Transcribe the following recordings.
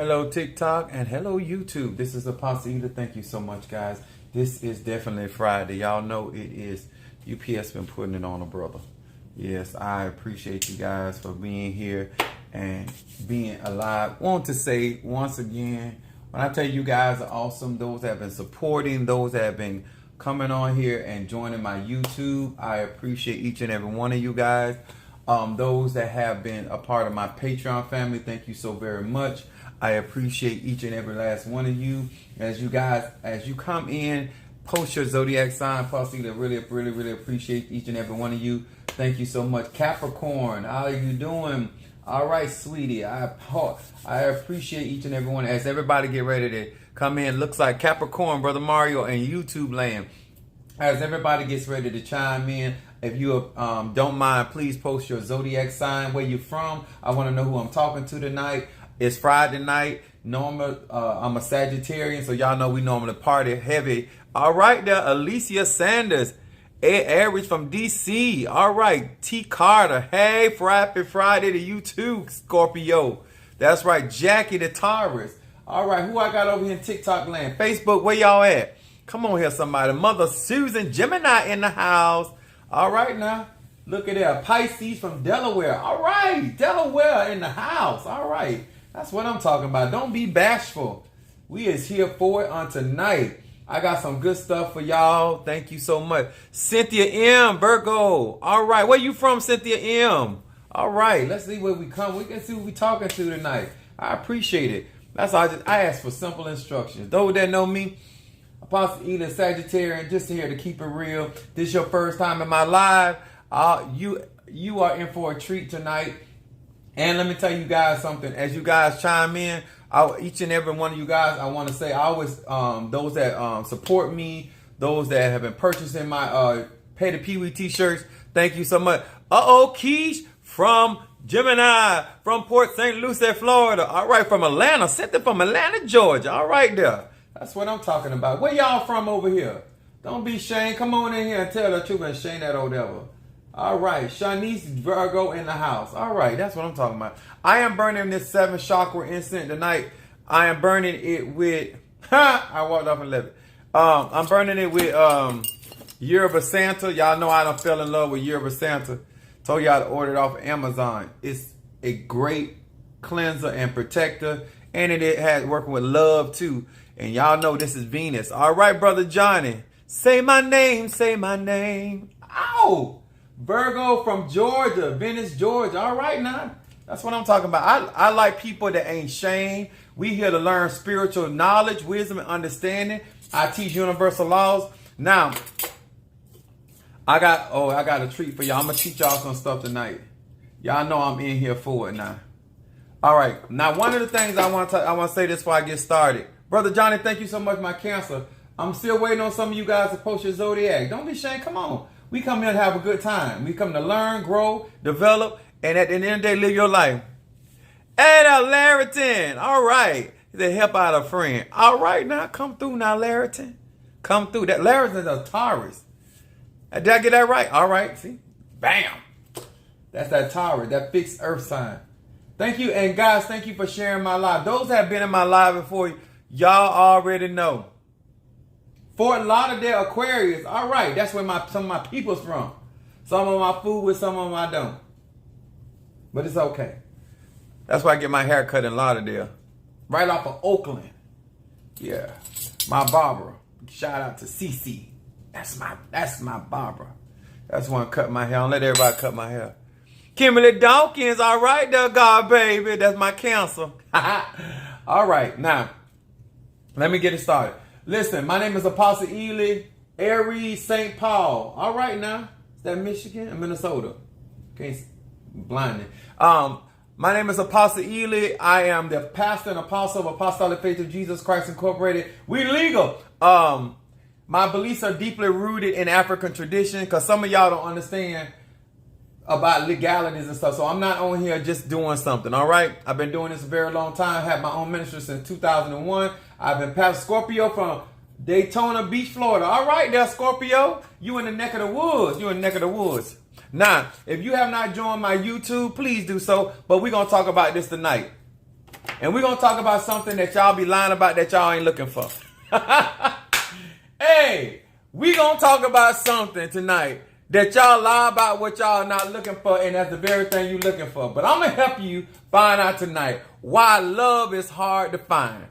Hello TikTok and hello YouTube. This is Apostle Ela. Thank you so much, guys. This is definitely Friday. Y'all know it is. UPS been putting it on a brother. Yes, I appreciate you guys for being here and being alive. Want to say once again, when I tell you guys are awesome, those that have been supporting, those that have been coming on here and joining my YouTube, I appreciate each and every one of you guys. Those that have been a part of my Patreon family, thank you so very much. I appreciate each and every last one of you. As you come in, post your zodiac sign. Possibly really appreciate each and every one of you. Thank you so much. Capricorn, how are you doing? All right, sweetie. I appreciate each and every one. As everybody get ready to come in, looks like Capricorn, Brother Mario, and YouTube land. As everybody gets ready to chime in, if you don't mind, please post your zodiac sign, where you're from. I want to know who I'm talking to tonight. It's Friday night. I'm a Sagittarian, so y'all know we normally party heavy. All right, there, Alicia Sanders, Aries from DC. All right, T Carter. Hey, happy Friday to you too, Scorpio. That's right, Jackie the Taurus. All right, who I got over here in TikTok land? Facebook, where y'all at? Come on here, somebody. Mother Susan Gemini in the house. All right, now. Look at that. Pisces from Delaware. All right, Delaware in the house. All right. That's what I'm talking about. Don't be bashful. We is here for it on tonight. I got some good stuff for y'all. Thank you so much. Cynthia M. Virgo. All right. Where you from, Cynthia M? All right. Let's see where we come. We can see what we talking to tonight. I appreciate it. That's all. I ask for simple instructions. Those that know me, Apostle Ela, Sagittarian, just here to keep it real. This is your first time in my live. You are in for a treat tonight. And let me tell you guys something. As you guys chime in, each and every one of you guys, I want to say, I always, those that support me, those that have been purchasing my Pay the Pee-wee t-shirts, thank you so much. Keish from Gemini, from Port St. Lucie, Florida. All right, from Atlanta. Sent it from Atlanta, Georgia. All right there. That's what I'm talking about. Where y'all from over here? Don't be ashamed. Come on in here and tell the truth and shame that old devil. All right, Shanice Virgo in the house. All right, that's what I'm talking about. I am burning this 7 chakra incense tonight. I am burning it with, I walked off and left it. I'm burning it with Yerba Santa. Y'all know I done fell in love with Yerba Santa. Told y'all to order it off of Amazon. It's a great cleanser and protector. And it has working with love too. And y'all know this is Venus. All right, Brother Johnny. Say my name, say my name. Ow! Virgo from Georgia, Venice, Georgia. All right, now. That's what I'm talking about. I like people that ain't shame. We here to learn spiritual knowledge, wisdom, and understanding. I teach universal laws. Now, I got a treat for y'all. I'm going to teach y'all some stuff tonight. Y'all know I'm in here for it now. All right. Now, one of the things I want to say this before I get started. Brother Johnny, thank you so much, my Cancer. I'm still waiting on some of you guys to post your zodiac. Don't be ashamed. Come on. We come here to have a good time. We come to learn, grow, develop, and at the end of the day, live your life. Hey, now, Larriton. All right. He said, help out a friend. All right, now. Come through now, Larriton. Come through. That Larriton's a Taurus. Did I get that right? All right. See? Bam. That's that Taurus, that fixed earth sign. Thank you. And, guys, thank you for sharing my live. Those that have been in my live before, y'all already know. Fort Lauderdale, Aquarius. All right, that's where some of my people's from. Some of my food with, some of them I don't. But it's okay. That's why I get my hair cut in Lauderdale. Right off of Oakland. Yeah. My barber. Shout out to Cece. That's my barber. That's one cut my hair. I don't let everybody cut my hair. Kimberly Dawkins. All right there, God baby. That's my Cancer. All right, now, let me get it started. Listen, my name is Apostle Ela, Aries, St. Paul. All right now. Is that Michigan or Minnesota? Okay, blinding. My name is Apostle Ela. I am the pastor and apostle of Apostolic Faith of Jesus Christ Incorporated. We legal. My beliefs are deeply rooted in African tradition because some of y'all don't understand about legalities and stuff. So I'm not on here just doing something, all right? I've been doing this a very long time. Had my own ministry since 2001. I've been Pastor Scorpio from Daytona Beach, Florida. All right there, Scorpio. You in the neck of the woods. You in the neck of the woods. Now, if you have not joined my YouTube, please do so. But we're going to talk about this tonight. And we're going to talk about something that y'all be lying about that y'all ain't looking for. Hey, we going to talk about something tonight that y'all lie about what y'all not looking for, and that's the very thing you looking for. But I'm going to help you find out tonight why love is hard to find.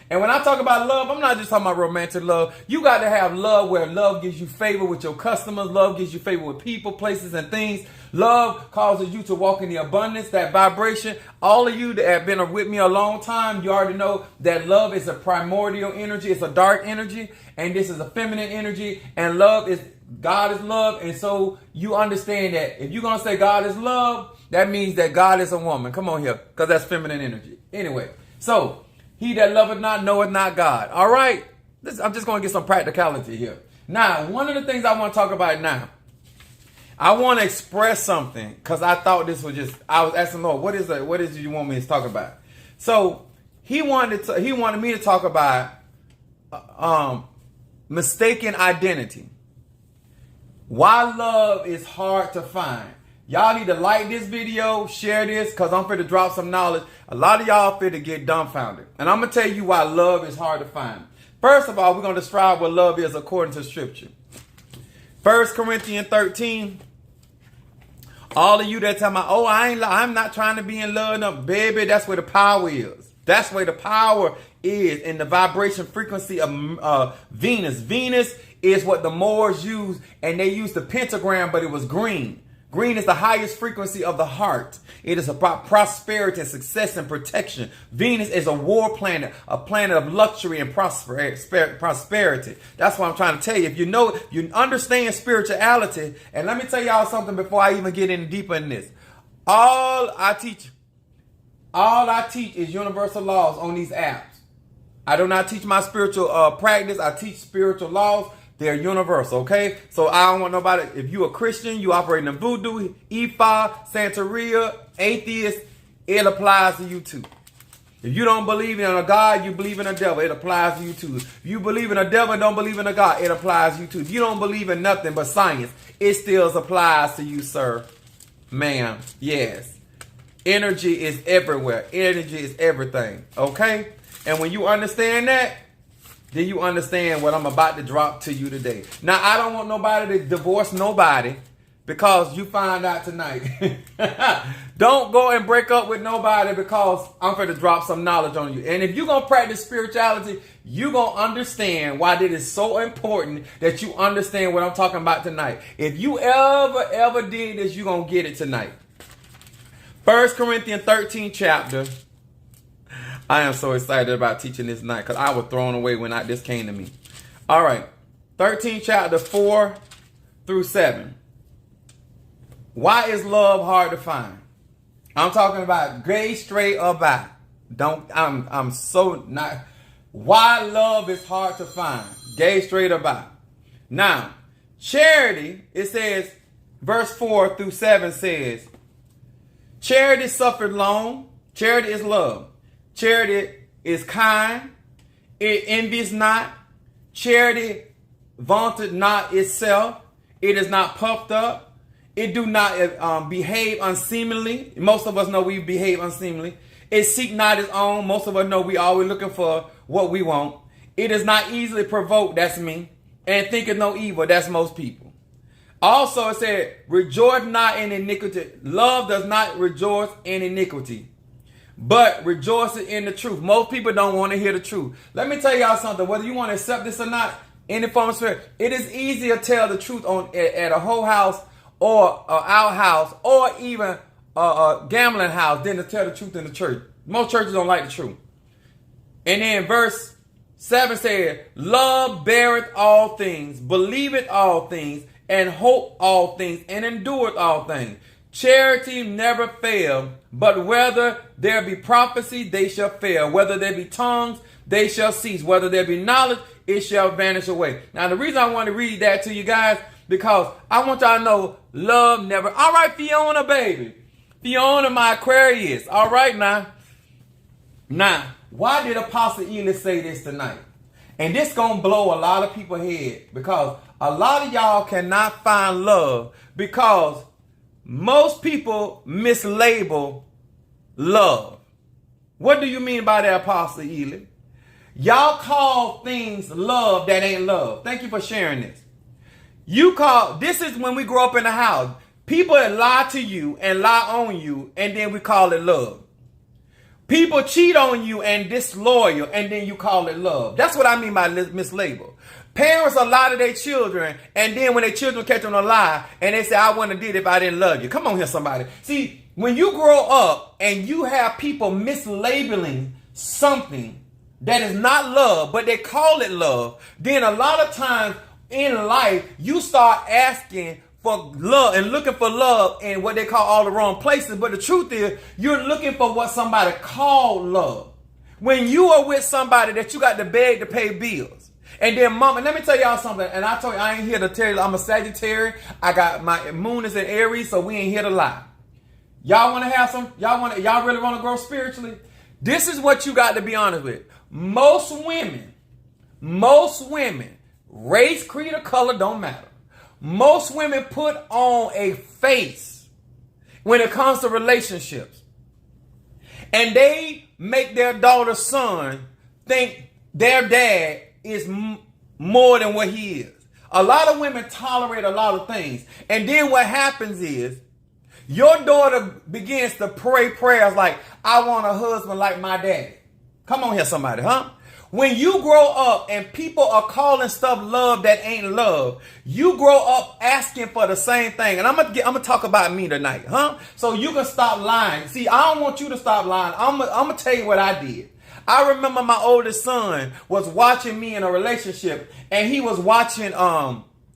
And when I talk about love, I'm not just talking about romantic love. You got to have love where love gives you favor with your customers. Love gives you favor with people, places, and things. Love causes you to walk in the abundance, that vibration. All of you that have been with me a long time, you already know that love is a primordial energy. It's a dark energy, and this is a feminine energy. And love is, God is love. And so you understand that if you're going to say God is love, that means that God is a woman. Come on here, because that's feminine energy. Anyway, so he that loveth not knoweth not God. All right? I'm just going to get some practicality here. Now, one of the things I want to talk about now, I want to express something because I thought this was just, I was asking Lord, what is it you want me to talk about? So he wanted me to talk about mistaken identity. Why love is hard to find. Y'all need to like this video, share this, because I'm finna drop some knowledge. A lot of y'all finna get dumbfounded. And I'm going to tell you why love is hard to find. First of all, we're going to describe what love is according to Scripture. 1 Corinthians 13. All of you that tell me, oh, I'm not trying to be in love. No, baby, that's where the power is. That's where the power is in the vibration frequency of Venus. Venus is what the Moors used, and they used the pentagram, but it was green. Green is the highest frequency of the heart. It is about prosperity and success and protection. Venus is a war planet, a planet of luxury and prosperity. That's what I'm trying to tell you. If you understand spirituality, and let me tell y'all something before I even get any deeper in this. All I teach is universal laws on these apps. I do not teach my spiritual practice. I teach spiritual laws. They're universal, okay? So I don't want nobody, if you a Christian, you operating in voodoo, Ifa, Santeria, atheist, it applies to you too. If you don't believe in a God, you believe in a devil, it applies to you too. If you believe in a devil and don't believe in a God, it applies to you too. If you don't believe in nothing but science, it still applies to you, sir, ma'am, yes. Energy is everywhere. Energy is everything, okay? And when you understand that, then you understand what I'm about to drop to you today. Now, I don't want nobody to divorce nobody because you find out tonight. Don't go and break up with nobody because I'm going to drop some knowledge on you. And if you're going to practice spirituality, you're going to understand why it is so important that you understand what I'm talking about tonight. If you ever did this, you're going to get it tonight. 1 Corinthians 13 chapter. I am so excited about teaching this night because I was thrown away when this came to me. All right. 13 chapter 4 through 7. Why is love hard to find? I'm talking about gay, straight, or bi. I'm so not. Why love is hard to find. Gay, straight, or bi. Now, charity, it says, verse 4 through 7 says, charity suffered long. Charity is love. Charity is kind. It envies not. Charity vaunteth not itself. It is not puffed up. It do not behave unseemly. Most of us know we behave unseemly. It seek not its own. Most of us know we always looking for what we want. It is not easily provoked. That's me. And thinketh no evil. That's most people. Also, it said, rejoice not in iniquity. Love does not rejoice in iniquity, but rejoicing in the truth. Most people don't want to hear the truth. Let me tell y'all something. Whether you want to accept this or not, any form of spirit, it is easier to tell the truth at a whole house or an outhouse or even a gambling house than to tell the truth in the church. Most churches don't like the truth. And then verse 7 said, love beareth all things, believeth all things, and hope all things, and endureth all things. Charity never fail, but whether there be prophecy, they shall fail. Whether there be tongues, they shall cease. Whether there be knowledge, it shall vanish away. Now, the reason I want to read that to you guys, because I want y'all to know love never. All right, Fiona, baby. Fiona, my Aquarius. All right, now. Now, why did Apostle Ely say this tonight? And this going to blow a lot of people's head, because a lot of y'all cannot find love because most people mislabel love. What do you mean by that, Apostle Ely? Y'all call things love that ain't love. Thank you for sharing this. This is when we grow up in the house. People lie to you and lie on you, and then we call it love. People cheat on you and disloyal, and then you call it love. That's what I mean by mislabel. Parents lie to their children, and then when their children catch them a lie, and they say, I wouldn't have did it if I didn't love you. Come on here, somebody. See, when you grow up and you have people mislabeling something that is not love, but they call it love, then a lot of times in life, you start asking for love and looking for love in what they call all the wrong places. But the truth is, you're looking for what somebody called love. When you are with somebody that you got to beg to pay bills, and then mama, let me tell y'all something, and I told you, I ain't here to tell you, I'm a Sagittarius. I got my moon is in Aries, so we ain't here to lie. Y'all want to have some, y'all really want to grow spiritually? This is what you got to be honest with. Most women, race, creed, or color don't matter. Most women put on a face when it comes to relationships. And they make their daughter's son think their dad is more than what he is. A lot of women tolerate a lot of things. And then what happens is your daughter begins to pray prayers like, I want a husband like my daddy. Come on here, somebody, huh? When you grow up and people are calling stuff love that ain't love, you grow up asking for the same thing. And I'm gonna talk about me tonight, huh? So you can stop lying. See, I don't want you to stop lying. I'm gonna tell you what I did. I remember my oldest son was watching me in a relationship, and he was watching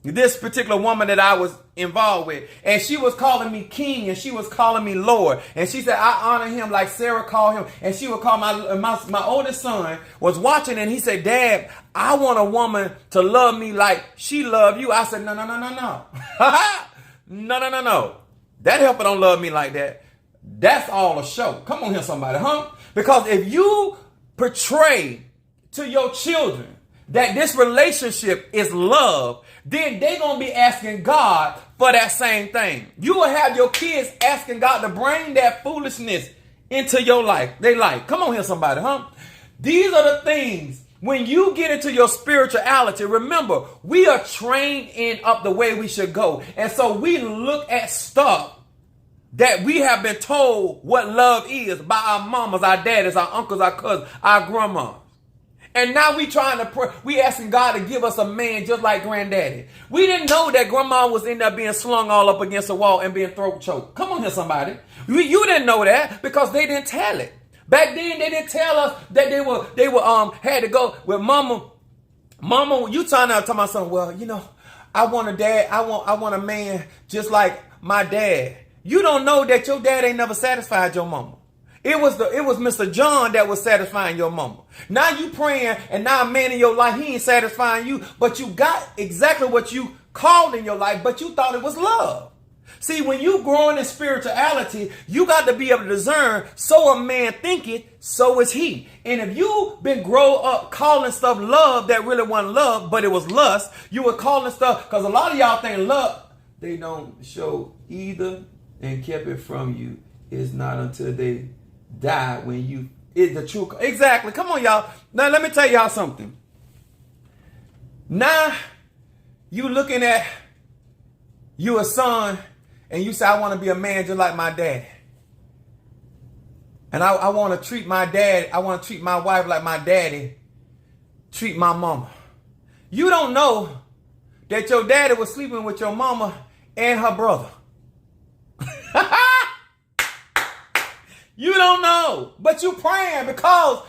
this particular woman that I was involved with, and she was calling me king, and she was calling me Lord, and she said I honor him like Sarah called him, and she would call my oldest son was watching, and he said, Dad, I want a woman to love me like she loved you. I said, no. No. That helper don't love me like that. That's all a show. Come on here, somebody, huh? Because if you portray to your children that this relationship is love, then they're going to be asking God for that same thing. You will have your kids asking God to bring that foolishness into your life. They like, come on here, somebody, huh? These are the things, when you get into your spirituality, remember, we are trained in up the way we should go. And so we look at stuff that we have been told what love is by our mamas, our daddies, our uncles, our cousins, our grandmas. And now we trying to pray. We asking God to give us a man just like granddaddy. We didn't know that grandma was in there being slung all up against the wall and being throat choked. Come on here, somebody. You didn't know that because they didn't tell it. Back then, they didn't tell us that they had to go with mama. Mama, you trying to tell my son, well, you know, I want a dad. I want a man just like my dad. You don't know that your dad ain't never satisfied your mama. It was Mr. John that was satisfying your mama. Now you praying, and now a man in your life, he ain't satisfying you, but you got exactly what you called in your life, but you thought it was love. See, when you growing in spirituality, you got to be able to discern, so a man thinketh, so is he. And if you been grow up calling stuff love that really wasn't love, but it was lust, you were calling stuff, because a lot of y'all think love, they don't show either and kept it from you. It's not until they die when you is the true. Exactly. Come on, y'all. Now let me tell y'all something. Now you looking at you a son and you say, I want to be a man just like my dad. And I want to treat my dad, I want to treat my wife like my daddy treat my mama. You don't know that your daddy was sleeping with your mama and her brother. You don't know, but you praying because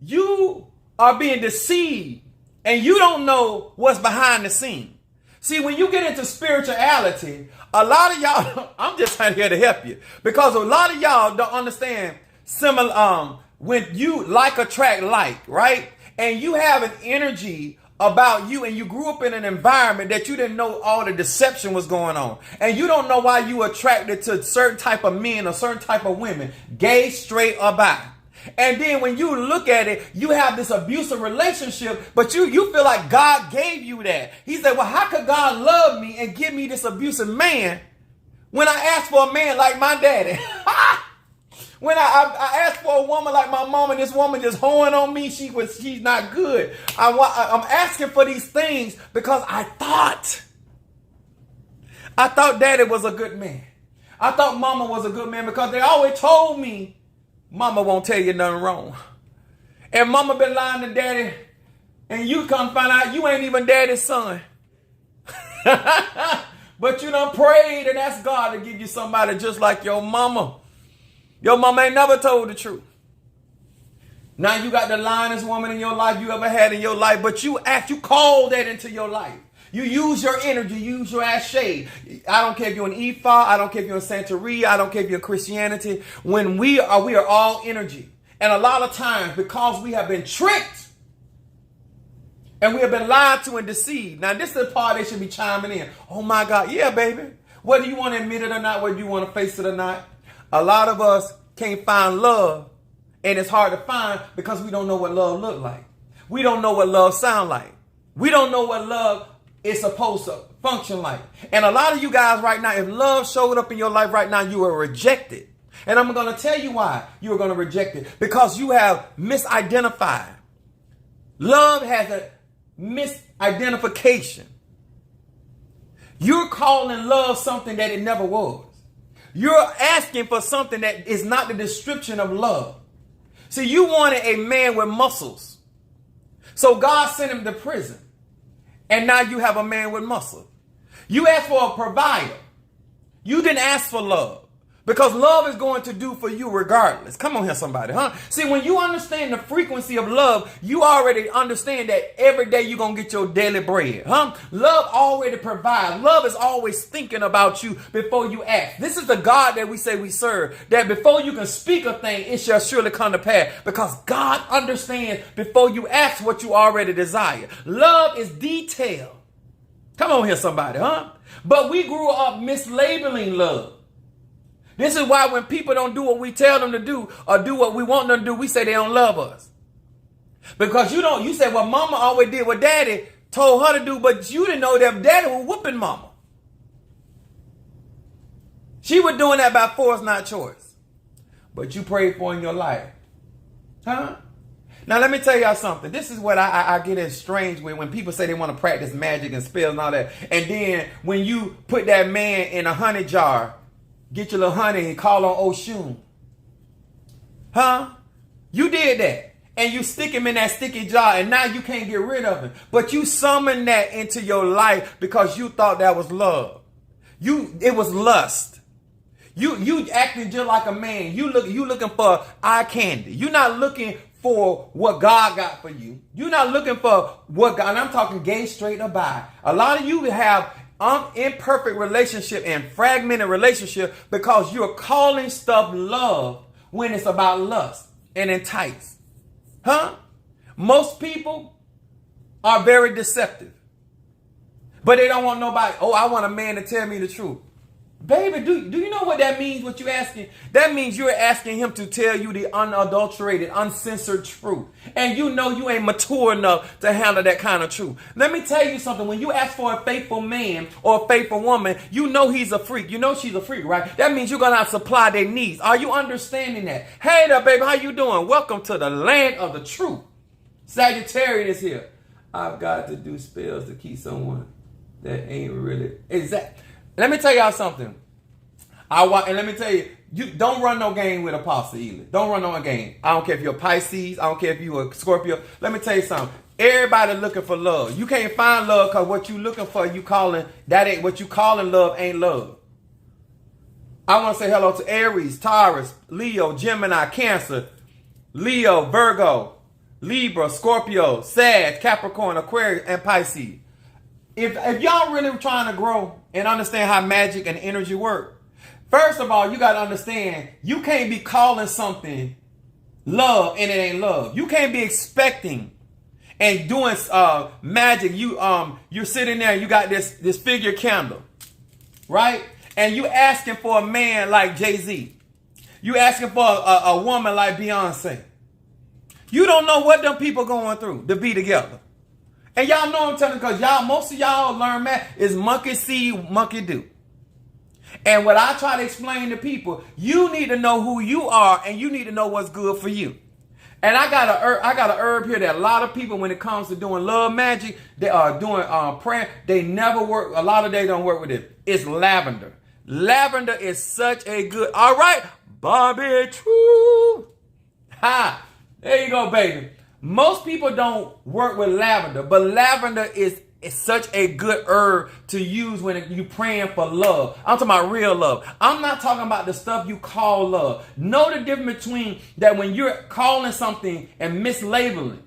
you are being deceived and you don't know what's behind the scene. See, when you get into spirituality, a lot of y'all, I'm just trying here to help you because a lot of y'all don't understand similar, when you like attract like, right? And you have an energy about you and you grew up in an environment that you didn't know all the deception was going on. And you don't know why you attracted to certain type of men or certain type of women, gay, straight, or bi. And then when you look at it, you have this abusive relationship, but you feel like God gave you that. He said, well, how could God love me and give me this abusive man when I asked for a man like my daddy? When I asked for a woman like my mom, and this woman just hoeing on me, she's not good. I'm asking for these things because I thought daddy was a good man. I thought mama was a good man because they always told me mama won't tell you nothing wrong. And mama been lying to daddy, and you come find out you ain't even daddy's son. But you done prayed and asked God to give you somebody just like your mama. Your mama ain't never told the truth. Now you got the lyingest woman in your life you ever had in your life, but you called that into your life. You use your energy, use your ass shade. I don't care if you're in Ifa, I don't care if you're in Santeria, I don't care if you're in Christianity. When we are all energy. And a lot of times, because we have been tricked and we have been lied to and deceived. Now, this is the part they should be chiming in. Oh my God, yeah, baby. Whether you want to admit it or not, whether you want to face it or not, a lot of us can't find love, and it's hard to find because we don't know what love look like. We don't know what love sound like. We don't know what love is supposed to function like. And a lot of you guys right now, if love showed up in your life right now, you are rejected. And I'm going to tell you why you are going to reject it. Because you have misidentified. Love has a misidentification. You're calling love something that it never was. You're asking for something that is not the description of love. See, you wanted a man with muscles. So God sent him to prison. And now you have a man with muscle. You asked for a provider. You didn't ask for love. Because love is going to do for you regardless. Come on here, somebody, huh? See, when you understand the frequency of love, you already understand that every day you're going to get your daily bread, huh? Love already provides. Love is always thinking about you before you act. This is the God that we say we serve, that before you can speak a thing, it shall surely come to pass. Because God understands before you ask what you already desire. Love is detailed. Come on here, somebody, huh? But we grew up mislabeling love. This is why when people don't do what we tell them to do or do what we want them to do, we say they don't love us. Because you say, well, mama always did what daddy told her to do, but you didn't know that daddy was whooping mama. She was doing that by force, not choice. But you prayed for in your life. Huh? Now, let me tell y'all something. This is what I get as strange with when people say they want to practice magic and spells and all that. And then when you put that man in a honey jar, get your little honey and call on Oshun. Huh? You did that. And you stick him in that sticky jar and now you can't get rid of him. But you summoned that into your life because you thought that was love. It was lust. You acting just like a man. You looking for eye candy. You're not looking for what God got for you. You're not looking for what God, and I'm talking gay, straight, or bi. A lot of you have imperfect relationship and fragmented relationship because you're calling stuff love when it's about lust and entice. Huh? Most people are very deceptive. But they don't want nobody, oh, I want a man to tell me the truth. Baby, do you know what that means, what you're asking? That means you're asking him to tell you the unadulterated, uncensored truth. And you know you ain't mature enough to handle that kind of truth. Let me tell you something. When you ask for a faithful man or a faithful woman, you know he's a freak. You know she's a freak, right? That means you're going to supply their needs. Are you understanding that? Hey there, baby. How you doing? Welcome to the land of the truth. Sagittarius is here. I've got to do spells to keep someone that ain't really exact. Let me tell y'all something. And let me tell you, you don't run no game with Apostle Ely. Don't run no game. I don't care if you're a Pisces. I don't care if you're a Scorpio. Let me tell you something. Everybody looking for love. You can't find love because what you looking for, you calling, that ain't what you calling love, ain't love. I want to say hello to Aries, Taurus, Leo, Gemini, Cancer, Leo, Virgo, Libra, Scorpio, Sag, Capricorn, Aquarius, and Pisces. If y'all really trying to grow and understand how magic and energy work, first of all, you got to understand you can't be calling something love and it ain't love. You can't be expecting and doing magic. You're sitting there and you got this figure candle, right? And you asking for a man like Jay-Z. You asking for a woman like Beyonce. You don't know what them people going through to be together. And y'all know I'm telling you because most of y'all learn math is monkey see, monkey do. And what I try to explain to people, you need to know who you are and you need to know what's good for you. And I got a herb here that a lot of people, when it comes to doing love magic, they are doing prayer, they never work. A lot of they don't work with it. It's lavender. Lavender is such a good. All right, Bobby True. Ha! There you go, baby. Most people don't work with lavender, but lavender is such a good herb to use when you're praying for love. I'm talking about real love. I'm not talking about the stuff you call love. Know the difference between that when you're calling something and mislabeling.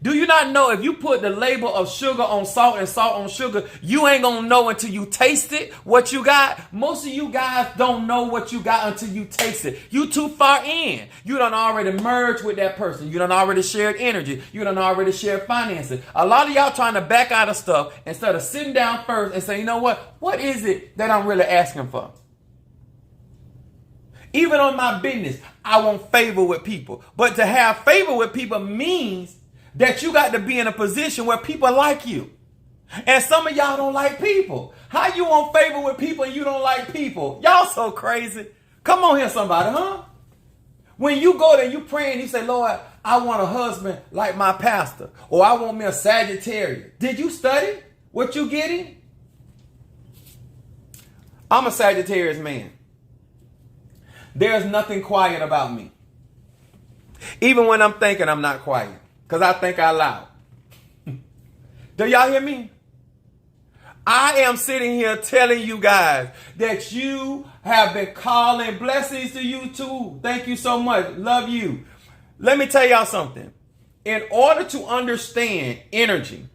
Do you not know if you put the label of sugar on salt and salt on sugar, you ain't gonna know until you taste it what you got? Most of you guys don't know what you got until you taste it. You too far in. You done already merged with that person. You done already shared energy. You done already shared finances. A lot of y'all trying to back out of stuff instead of sitting down first and saying, you know what? What is it that I'm really asking for? Even on my business, I want favor with people. But to have favor with people means that you got to be in a position where people like you. And some of y'all don't like people. How you want favor with people and you don't like people? Y'all so crazy. Come on here, somebody, huh? When you go there, you pray and you say, Lord, I want a husband like my pastor. Or I want me a Sagittarius. Did you study what you getting? I'm a Sagittarius man. There's nothing quiet about me. Even when I'm thinking, I'm not quiet. Because I think out loud. Do y'all hear me? I am sitting here telling you guys that you have been calling. Blessings to you too. Thank you so much. Love you. Let me tell y'all something. In order to understand energy,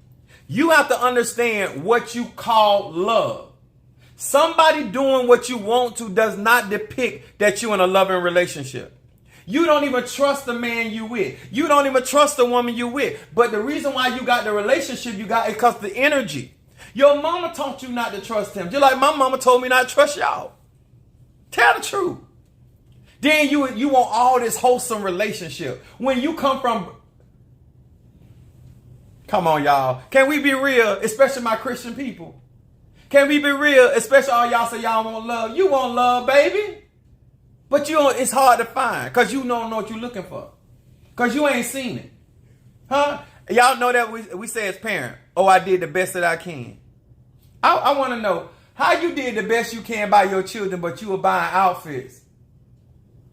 you have to understand what you call love. Somebody doing what you want to does not depict that you're in a loving relationship. You don't even trust the man you with. You don't even trust the woman you with. But the reason why you got the relationship you got is because the energy. Your mama taught you not to trust him. Just like my mama told me not to trust y'all. Tell the truth. Then you want all this wholesome relationship. When you come from... Come on, y'all. Can we be real? Especially my Christian people. Can we be real? Especially all y'all say y'all want love. You want love, baby. But it's hard to find because you don't know what you're looking for. Because you ain't seen it. Huh? Y'all know that we say as parents, oh, I did the best that I can. I want to know how you did the best you can by your children, but you were buying outfits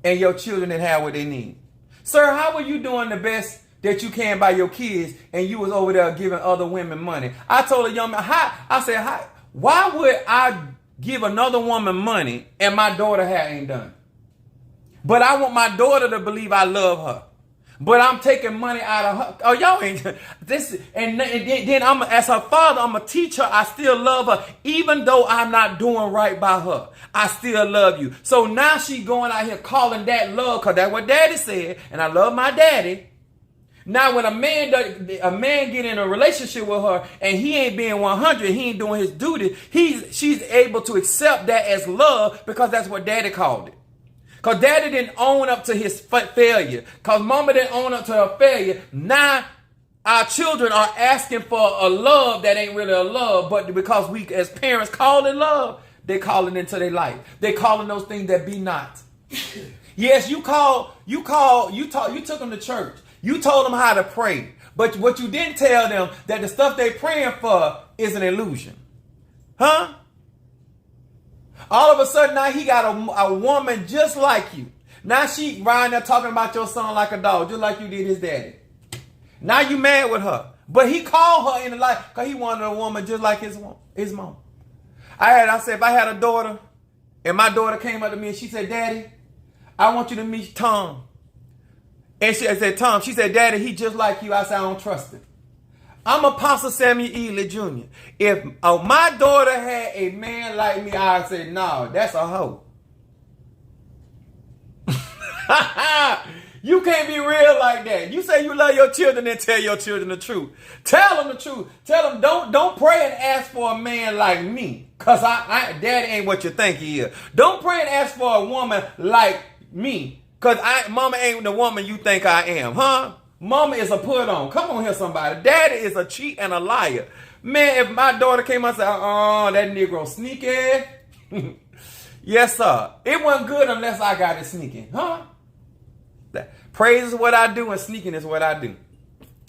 and your children didn't have what they need. Sir, how were you doing the best that you can by your kids and you was over there giving other women money? I told a young man, why would I give another woman money and my daughter ain't done it? But I want my daughter to believe I love her. But I'm taking money out of her. Oh, y'all ain't this. And then I'm as her father, I'm gonna teach her I still love her, even though I'm not doing right by her. I still love you. So now she going out here calling that love, cause that's what Daddy said, and I love my daddy. Now, when a man get in a relationship with her and he ain't being 100, he ain't doing his duty. She's able to accept that as love because that's what Daddy called it. Because Daddy didn't own up to his failure. Because Mama didn't own up to her failure. Now our children are asking for a love that ain't really a love. But because we as parents call it love, they call it into their life. They calling those things that be not. Yes, you took them to church. You told them how to pray. But what you didn't tell them that the stuff they praying for is an illusion. Huh? All of a sudden, now he got a woman just like you. Now she riding there talking about your son like a dog, just like you did his daddy. Now you mad with her. But he called her in the life because he wanted a woman just like his mom. I said, if I had a daughter and my daughter came up to me and she said, Daddy, I want you to meet Tom. And I said, Tom, she said, Daddy, he just like you. I said, I don't trust him. I'm Apostle Samuel Ely Jr. If my daughter had a man like me, I'd say, no, that's a hoe. You can't be real like that. You say you love your children and tell your children the truth. Tell them the truth. Tell them don't pray and ask for a man like me. Because Daddy ain't what you think he is. Don't pray and ask for a woman like me. Because Mama ain't the woman you think I am. Huh? Mama is a put on. Come on here, somebody. Daddy is a cheat and a liar. Man, if my daughter came out and said, oh, that Negro sneaky. Yes, sir. It wasn't good unless I got it sneaking. Huh? Praise is what I do and sneaking is what I do.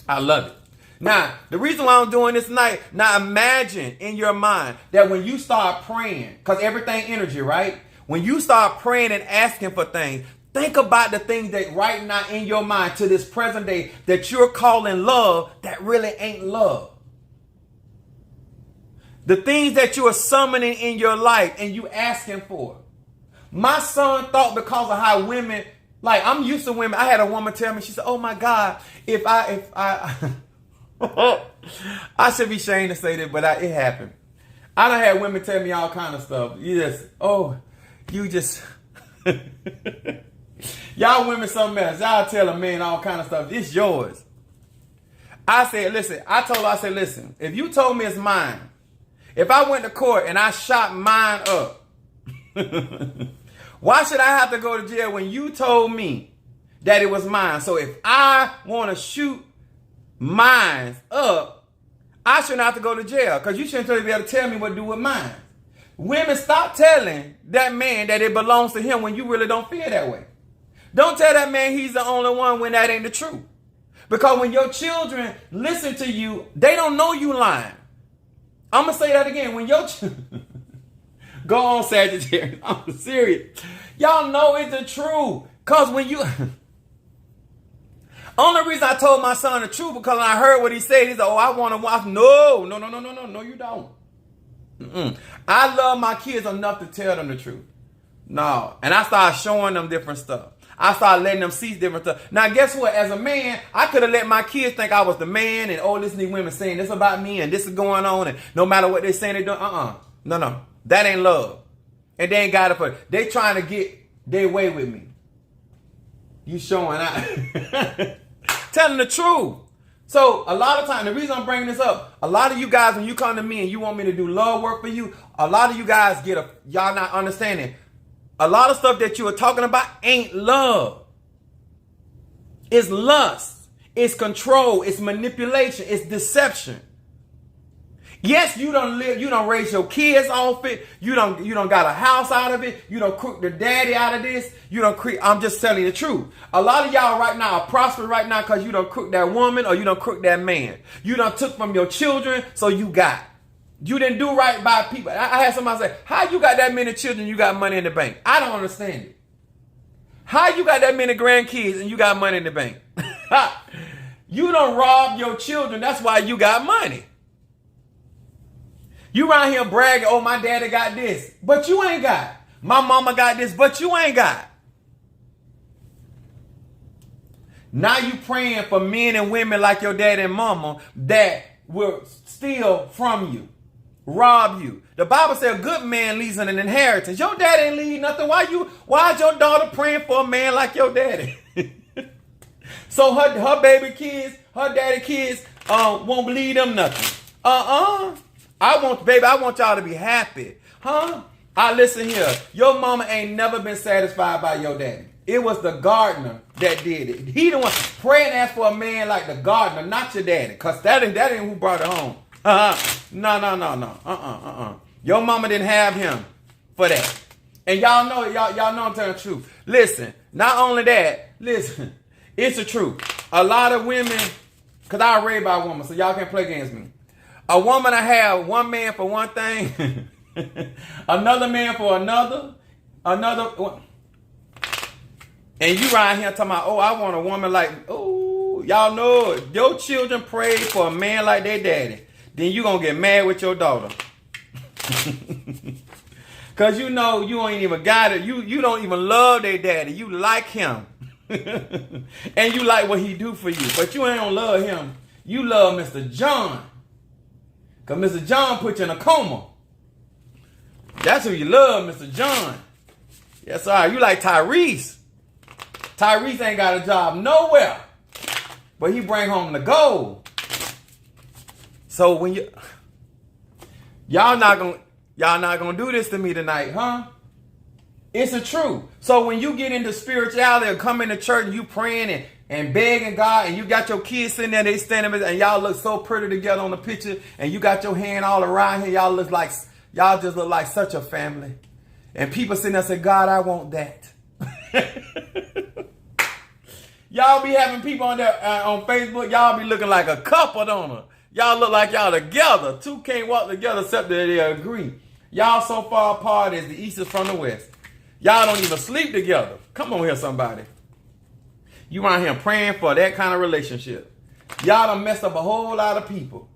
I love it. Now, the reason why I'm doing this tonight, now imagine in your mind that when you start praying, because everything energy, right? When you start praying and asking for things, think about the things that right now in your mind to this present day that you're calling love that really ain't love. The things that you are summoning in your life and you asking for. My son thought because of how women, like I'm used to women. I had a woman tell me, she said, oh my God, if I I should be ashamed to say that, but it happened. I done had women tell me all kind of stuff. Y'all women something else. Y'all tell a man all kind of stuff. It's yours. I said, listen, listen, if you told me it's mine, if I went to court and I shot mine up, why should I have to go to jail when you told me that it was mine? So if I want to shoot mine up, I shouldn't have to go to jail because you shouldn't be able to tell me what to do with mine. Women, stop telling that man that it belongs to him when you really don't feel that way. Don't tell that man he's the only one when that ain't the truth. Because when your children listen to you, they don't know you lying. I'm going to say that again. When your go on, Sagittarius. I'm serious. Y'all know it's the truth. Because when you... Only reason I told my son the truth because when I heard what he said, he said, oh, I want to watch. No, you don't. I love my kids enough to tell them the truth. No. And I started showing them different stuff. I started letting them see different stuff. Now, guess what? As a man, I could have let my kids think I was the man and, oh, listen to these women saying this about me and this is going on and no matter what they're saying, they're doing. No. That ain't love. And they ain't got it for it. They trying to get their way with me. You showing out. Telling the truth. So a lot of time, the reason I'm bringing this up, a lot of you guys, when you come to me and you want me to do love work for you, a lot of you guys y'all not understanding. A lot of stuff that you are talking about ain't love. It's lust. It's control. It's manipulation. It's deception. Yes, you don't raise your kids off it. You don't got a house out of it. You don't cook the daddy out of this. I'm just telling you the truth. A lot of y'all right now are prospering right now because you don't cook that woman or you don't cook that man. You done took from your children, so you got. You didn't do right by people. I had somebody say, how you got that many children, you got money in the bank? I don't understand it. How you got that many grandkids and you got money in the bank? You done robbed your children. That's why you got money. You around here bragging, oh, my daddy got this, but you ain't got. My mama got this, but you ain't got. Now you praying for men and women like your daddy and mama that will steal from you, rob you. The Bible says a good man leaves an inheritance. Your daddy ain't leave nothing. Why is your daughter praying for a man like your daddy? So her baby kids, her daddy kids won't leave them nothing. I want y'all to be happy. Huh? Listen here. Your mama ain't never been satisfied by your daddy. It was the gardener that did it. He the one. Pray and ask for a man like the gardener, not your daddy. Because that ain't who brought it home. No. Your mama didn't have him for that. And y'all know I'm telling the truth. Listen, not only that, listen, it's the truth. A lot of women, because I raised by a woman, so y'all can't play against me. A woman I have one man for one thing, another man for another, and you right here talking about, oh, I want a woman like, oh, y'all know if your children pray for a man like their daddy, then you gonna get mad with your daughter. Cause you know you ain't even got it. You don't even love their daddy. You like him. And you like what he do for you. But you ain't gonna love him. You love Mr. John. Cause Mr. John put you in a coma. That's who you love, Mr. John. Yes, sir. You like Tyrese. Tyrese ain't got a job nowhere. But he bring home the gold. So when y'all not gonna do this to me tonight, huh? It's the truth. So when you get into spirituality or come into church and you praying and begging God and you got your kids sitting there, they standing and y'all look so pretty together on the picture and you got your hand all around here, y'all just look like such a family. And people sitting there say, God, I want that. Y'all be having people on there on Facebook. Y'all be looking like a couple, don't you? Y'all look like y'all together. Two can't walk together except that they agree. Y'all so far apart as the east is from the west. Y'all don't even sleep together. Come on here, somebody. You around here praying for that kind of relationship. Y'all done messed up a whole lot of people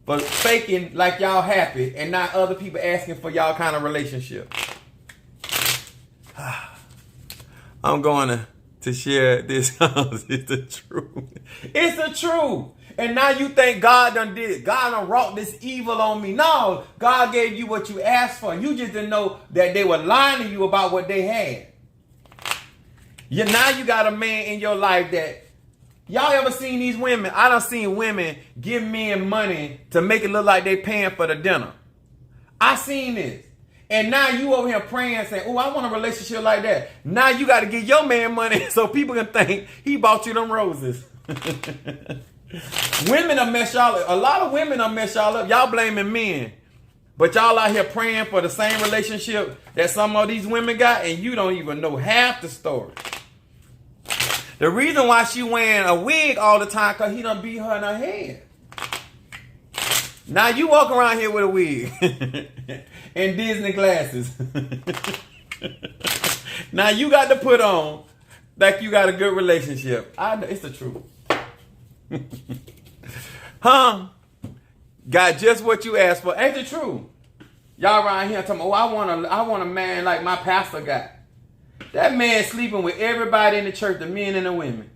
for faking like y'all happy and not other people asking for y'all kind of relationship. I'm going to share this. It's the truth. It's the truth. And now you think God done did it. God done wrought this evil on me. No, God gave you what you asked for. You just didn't know that they were lying to you about what they had. Now you got a man in your life that, y'all ever seen these women? I done seen women give men money to make it look like they paying for the dinner. I seen this. And now you over here praying saying, oh, I want a relationship like that. Now you got to give your man money so people can think he bought you them roses. Women will mess y'all up. A lot of women will mess y'all up. Y'all blaming men. But y'all out here praying for the same relationship that some of these women got, and you don't even know half the story. The reason why she wearing a wig all the time, because he done beat her in her head. Now you walk around here with a wig and Disney glasses. Now you got to put on like you got a good relationship. I know, it's the truth. Huh? Got just what you asked for. Ain't the truth? Y'all around here talking, oh, I want a man like my pastor got. That man sleeping with everybody in the church, the men and the women.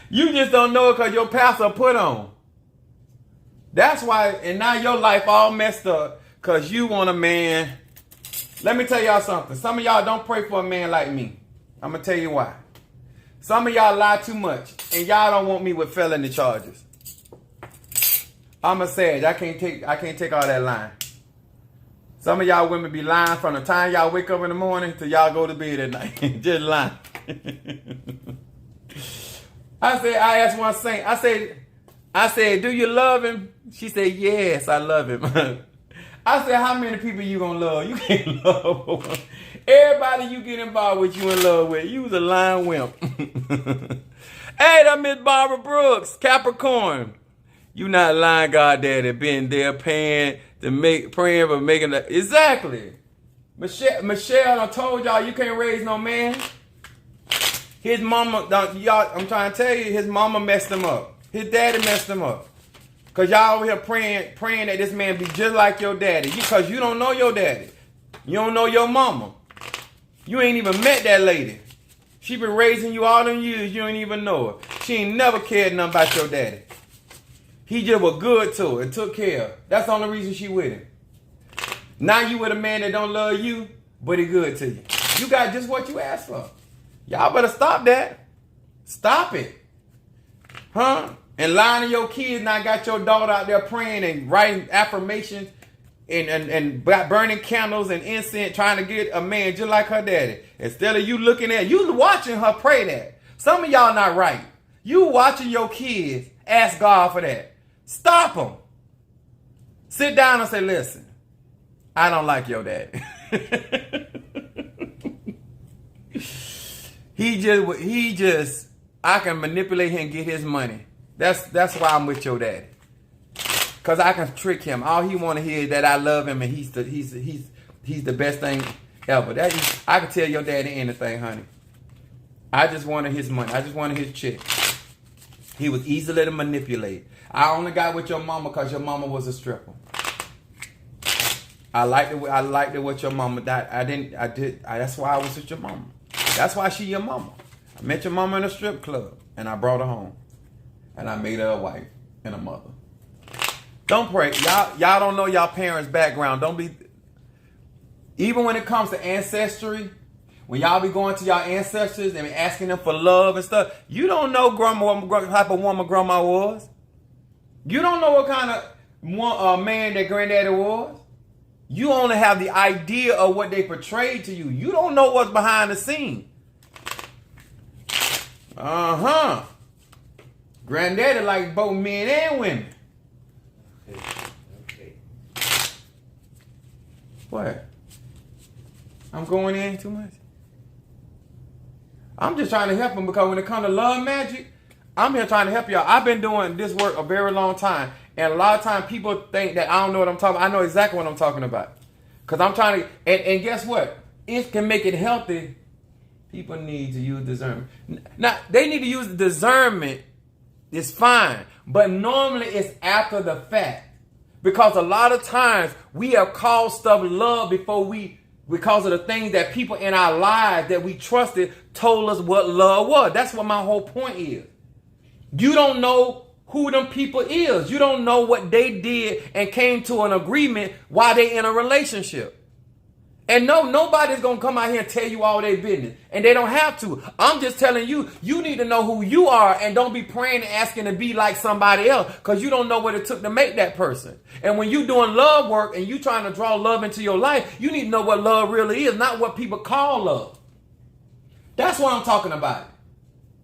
You just don't know it because your pastor put on. That's why, and now your life all messed up because you want a man. Let me tell y'all something. Some of y'all don't pray for a man like me. I'm going to tell you why. Some of y'all lie too much, and y'all don't want me with felony charges. I'm a sage. I can't take all that lying. Some of y'all women be lying from the time y'all wake up in the morning till y'all go to bed at night. Just lying. I asked one saint, I said, do you love him? She said, yes, I love him. I said, how many people you gonna love? You can't love everybody you get involved with, you in love with. You was a lying wimp. Hey, that Miss Barbara Brooks, Capricorn. You not lying, God Daddy, been there praying for making that. Exactly. Michelle, I told y'all you can't raise no man. His mama, y'all, I'm trying to tell you, his mama messed him up. His daddy messed him up. Because y'all over here praying that this man be just like your daddy. Because you don't know your daddy. You don't know your mama. You ain't even met that lady. She been raising you all them years. You ain't even know her. She ain't never cared nothing about your daddy. He just was good to her and took care of her. That's the only reason she with him. Now you with a man that don't love you, but he good to you. You got just what you asked for. Y'all better stop that. Stop it. Huh? And lying to your kids. Now got your daughter out there praying and writing affirmations and burning candles and incense trying to get a man just like her daddy. Instead of you looking at, you watching her pray that. Some of y'all not right. You watching your kids ask God for that. Stop them. Sit down and say, listen, I don't like your daddy. He just, I can manipulate him and get his money. That's why I'm with your daddy. Cause I can trick him. All he want to hear is that I love him and he's the best thing ever. I can tell your daddy anything, honey. I just wanted his money. I just wanted his check. He was easily to manipulate. I only got with your mama because your mama was a stripper. I liked it what your mama did. That's why I was with your mama. That's why she your mama. I met your mama in a strip club and I brought her home. And I made her a wife and a mother. Don't pray. Y'all don't know y'all parents' background. Don't be. Even when it comes to ancestry, when y'all be going to y'all ancestors and asking them for love and stuff, you don't know what type of woman grandma was. You don't know what kind of man that granddaddy was. You only have the idea of what they portrayed to you. You don't know what's behind the scene. Granddaddy like both men and women. Okay. What? I'm going in too much? I'm just trying to help them because when it comes to love magic, I'm here trying to help y'all. I've been doing this work a very long time. And a lot of times people think that I don't know what I'm talking about. I know exactly what I'm talking about. Because I'm trying to, and guess what? It can make it healthy. People need to use discernment. Now, they need to use discernment. It's fine. But normally it's after the fact. Because a lot of times we have called stuff love because of the things that people in our lives that we trusted told us what love was. That's what my whole point is. You don't know who them people is. You don't know what they did and came to an agreement while they in a relationship. And no, nobody's going to come out here and tell you all their business. And they don't have to. I'm just telling you, you need to know who you are and don't be praying and asking to be like somebody else because you don't know what it took to make that person. And when you're doing love work and you trying to draw love into your life, you need to know what love really is, not what people call love. That's what I'm talking about.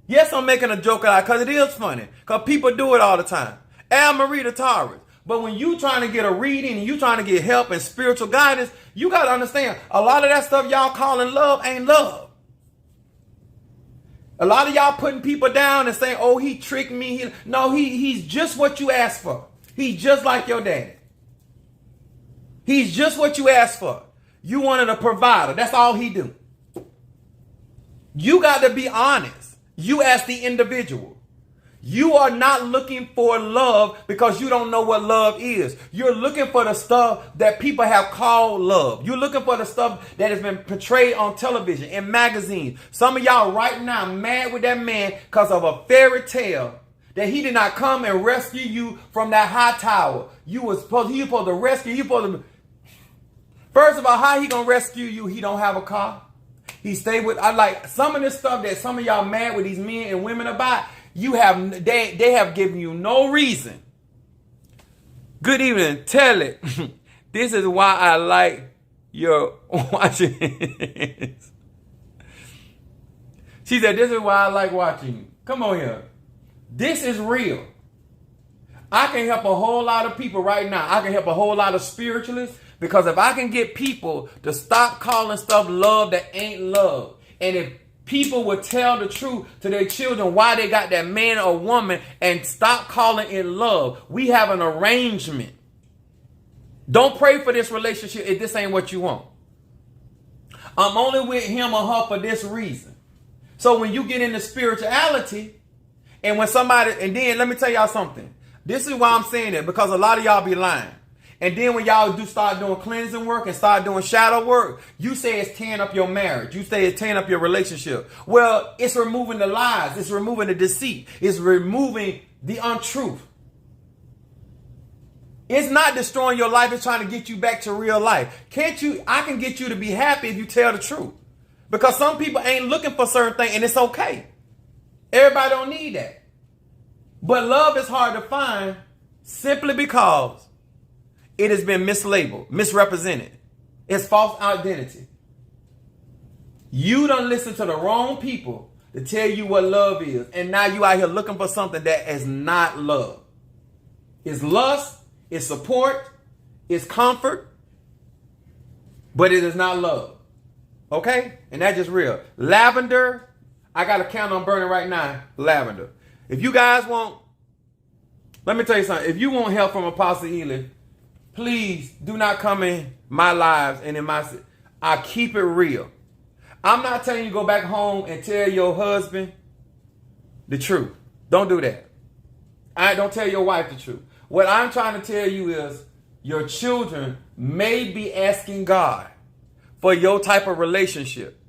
Yes, I'm making a joke out because it is funny because people do it all the time. Marita Taurus. But when you trying to get a reading and you trying to get help and spiritual guidance, you got to understand a lot of that stuff y'all calling love ain't love. A lot of y'all putting people down and saying, oh, he tricked me. No, he's just what you asked for. He's just like your daddy. He's just what you asked for. You wanted a provider. That's all he do. You got to be honest. You as the individual. You are not looking for love because you don't know what love is. You're looking for the stuff that people have called love. You're looking for the stuff that has been portrayed on television and magazines. Some of y'all right now mad with that man because of a fairy tale that he did not come and rescue you from that high tower. He was supposed to rescue you. First of all, how he gonna rescue you? He don't have a car. He stayed with, I like some of this stuff that some of y'all mad with these men and women about. They have given you no reason. Good evening. Tell it. This is why I like your watching. She said, this is why I like watching you. Come on here. This is real. I can help a whole lot of people right now. I can help a whole lot of spiritualists because if I can get people to stop calling stuff love that ain't love, and if people would tell the truth to their children why they got that man or woman and stop calling it love. We have an arrangement. Don't pray for this relationship if this ain't what you want. I'm only with him or her for this reason. So when you get into spirituality and when somebody, and then let me tell y'all something. This is why I'm saying it because a lot of y'all be lying. And then when y'all do start doing cleansing work and start doing shadow work, you say it's tearing up your marriage. You say it's tearing up your relationship. Well, it's removing the lies. It's removing the deceit. It's removing the untruth. It's not destroying your life. It's trying to get you back to real life. I can get you to be happy if you tell the truth. Because some people ain't looking for certain things and it's okay. Everybody don't need that. But love is hard to find simply because it has been mislabeled, misrepresented. It's false identity. You done listen to the wrong people to tell you what love is. And now you out here looking for something that is not love. It's lust, it's support, it's comfort, but it is not love. Okay? And that's just real. Lavender, I got a candle I'm burning right now, lavender. If you guys want, let me tell you something. If you want help from Apostle Ely, please do not come in my lives and in my, I keep it real. I'm not telling you to go back home and tell your husband the truth. Don't do that. Don't tell your wife the truth. What I'm trying to tell you is your children may be asking God for your type of relationship.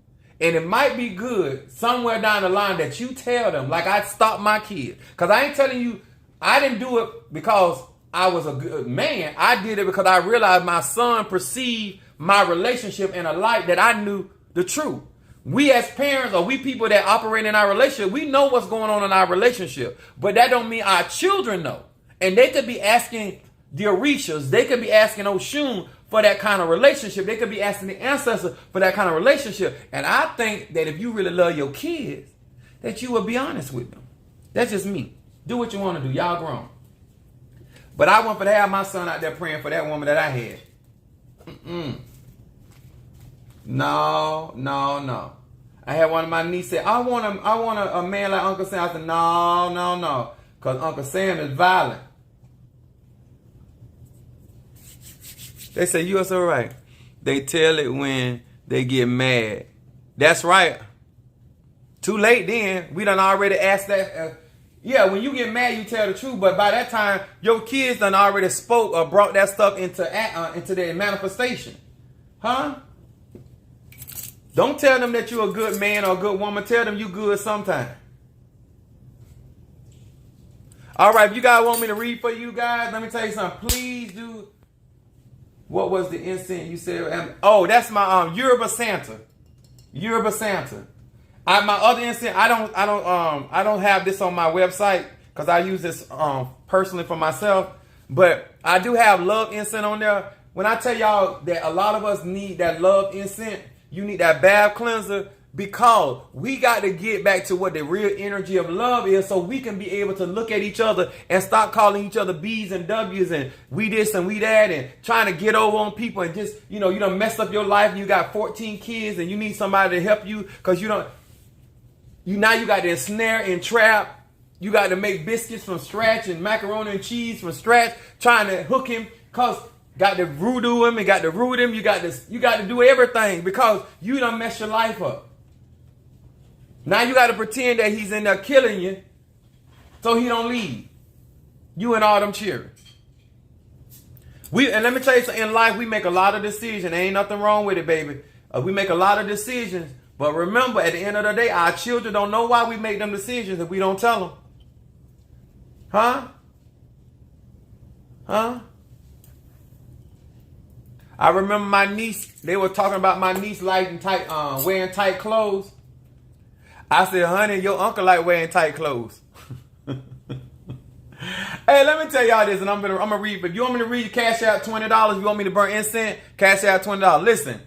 And it might be good somewhere down the line that you tell them, like I stopped my kids. Because I ain't telling you, I didn't do it because I was a good man. I did it because I realized my son perceived my relationship in a light that I knew the truth. We as parents or we people that operate in our relationship, we know what's going on in our relationship. But that don't mean our children know. And they could be asking the Orishas, they could be asking Oshun for that kind of relationship. They could be asking the ancestors for that kind of relationship. And I think that if you really love your kids, that you will be honest with them. That's just me. Do what you want to do. Y'all grown. But I want to have my son out there praying for that woman that I had. No, no, no. I had one of my nieces say, I want a man like Uncle Sam. I said, no, no, no. Because Uncle Sam is violent. They say, you are so right. They tell it when they get mad. That's right. Too late then. We done already asked that. Yeah, when you get mad, you tell the truth. But by that time, your kids done already spoke or brought that stuff into their manifestation. Huh? Don't tell them that you're a good man or a good woman. Tell them you good sometime. All right, if you guys want me to read for you guys, let me tell you something. Please do. What was the incense you said? Oh, that's my Yoruba Santa. Yoruba Santa. My other incense, I don't have this on my website because I use this personally for myself. But I do have love incense on there. When I tell y'all that a lot of us need that love incense, you need that bath cleanser, because we got to get back to what the real energy of love is, so we can be able to look at each other and stop calling each other B's and W's and we this and we that and trying to get over on people and just, you done messed up your life and you got 14 kids and you need somebody to help you because now you got to ensnare and trap. You got to make biscuits from scratch and macaroni and cheese from scratch, trying to hook him because got to voodoo him and got to root him. You got to do everything because you done messed your life up. Now you got to pretend that he's in there killing you so he don't leave. You and all them cheering. And let me tell you something, in life we make a lot of decisions. There ain't nothing wrong with it, baby. We make a lot of decisions. But remember, at the end of the day, our children don't know why we make them decisions if we don't tell them. Huh? Huh? I remember my niece, they were talking about my niece wearing tight clothes. I said, honey, your uncle like wearing tight clothes. Hey, let me tell y'all this, and I'm gonna read. If you want me to read, cash out $20. If you want me to burn incense, cash out $20. Listen,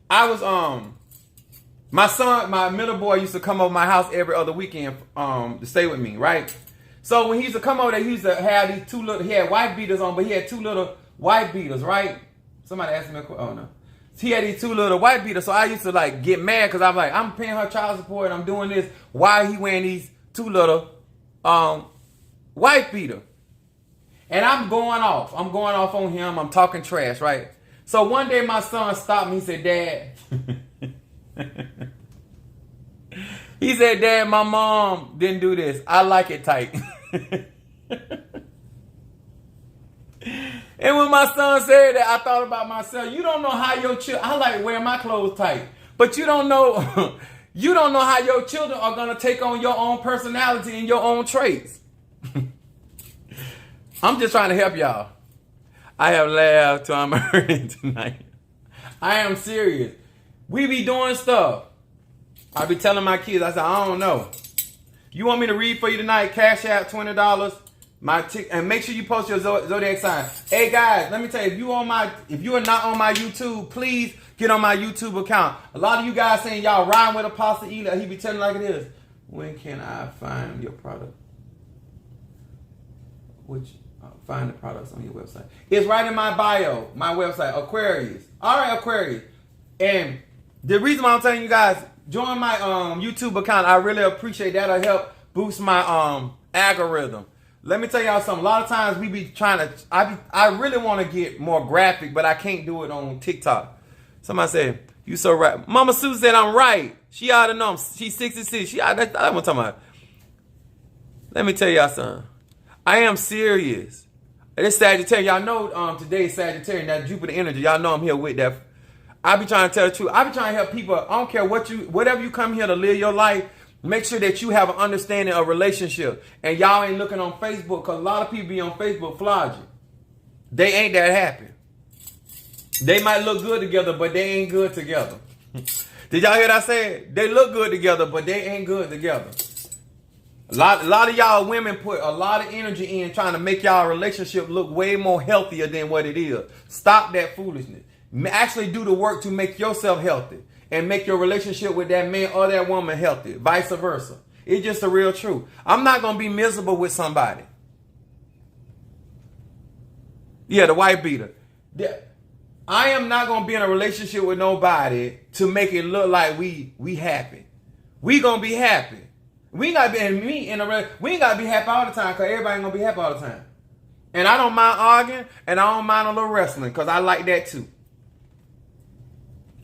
I was my middle boy used to come over my house every other weekend to stay with me, right? So when he used to come over there, he used to have these he had white beaters on, but he had two little white beaters, right? Somebody asked me a question. Oh no. He had these two little white beaters, so I used to get mad because I'm like, I'm paying her child support and I'm doing this. Why he wearing these two little white beater? And I'm going off. I'm going off on him. I'm talking trash, right? So one day my son stopped me. He said, Dad. He said, Dad, my mom didn't do this. I like it tight. And when my son said that, I thought about myself. You don't know how your children, I like wearing my clothes tight, but you don't know, you don't know how your children are going to take on your own personality and your own traits. I'm just trying to help y'all. I have laughed till I'm hurting tonight. I am serious. We be doing stuff. I be telling my kids, I said, I don't know. You want me to read for you tonight? Cash out $20. And make sure you post your zodiac sign. Hey guys, let me tell you, if you are not on my YouTube, please get on my YouTube account. A lot of you guys saying y'all rhyme with Apostle Ely. He be telling like it is. When can I find your product? Find the products on your website. It's right in my bio, my website, Aquarius. All right, Aquarius. And the reason why I'm telling you guys, join my YouTube account. I really appreciate that. It'll help boost my algorithm. Let me tell y'all something. A lot of times we be trying to, I really want to get more graphic, but I can't do it on TikTok. Somebody said, you so right. Mama Sue said I'm right. She ought to know. She's 66. That's what I'm talking about. Let me tell y'all something. I am serious. It's Sagittarius. Y'all know today is Sagittarius. That Jupiter energy. Y'all know I'm here with that. I be trying to tell the truth. I be trying to help people. I don't care whatever you come here to live your life. Make sure that you have an understanding of relationship. And y'all ain't looking on Facebook, because a lot of people be on Facebook flogging. They ain't that happy. They might look good together, but they ain't good together. Did y'all hear what I said? They look good together, but they ain't good together. A lot of y'all women put a lot of energy in trying to make y'all relationship look way more healthier than what it is. Stop that foolishness. Actually do the work to make yourself healthy. And make your relationship with that man or that woman healthy. Vice versa. It's just the real truth. I'm not going to be miserable with somebody. Yeah, the white beater. I am not going to be in a relationship with nobody to make it look like we happy. We going to be happy. We ain't got to be we ain't got to be happy all the time because everybody ain't going to be happy all the time. And I don't mind arguing and I don't mind a little wrestling because I like that too.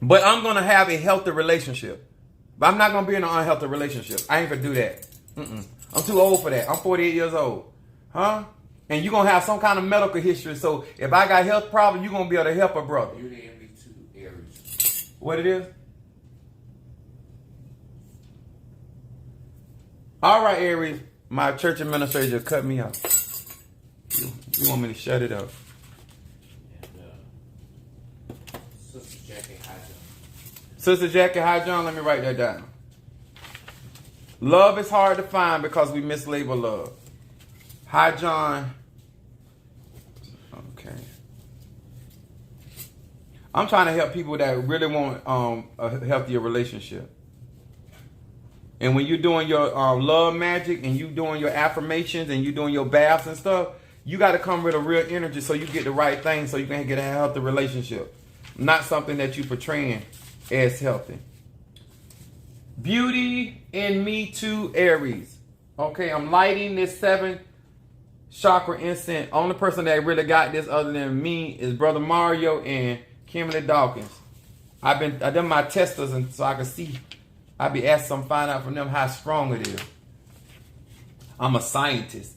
But I'm going to have a healthy relationship. But I'm not going to be in an unhealthy relationship. I ain't going to do that. I'm too old for that. I'm 48 years old. Huh? And you're going to have some kind of medical history. So if I got health problems, you're going to be able to help a brother. Beauty in me too, Aries. What it is? All right, Aries. My church administrator cut me off. You want me to shut it up? And Sister Jackie Hodgson. Sister Jackie, hi John, let me write that down. Love is hard to find because we mislabel love. Hi John. Okay. I'm trying to help people that really want a healthier relationship. And when you're doing your love magic and you doing your affirmations and you doing your baths and stuff, you got to come with a real energy so you get the right thing so you can get a healthy relationship. Not something that you portraying as healthy. Beauty in me too, Aries. Okay, I'm lighting this 7 chakra incense. Only person that really got this other than me is Brother Mario and Kimberly Dawkins. I done my testers and so I can see. I be asked some find out from them how strong it is. I'm a scientist.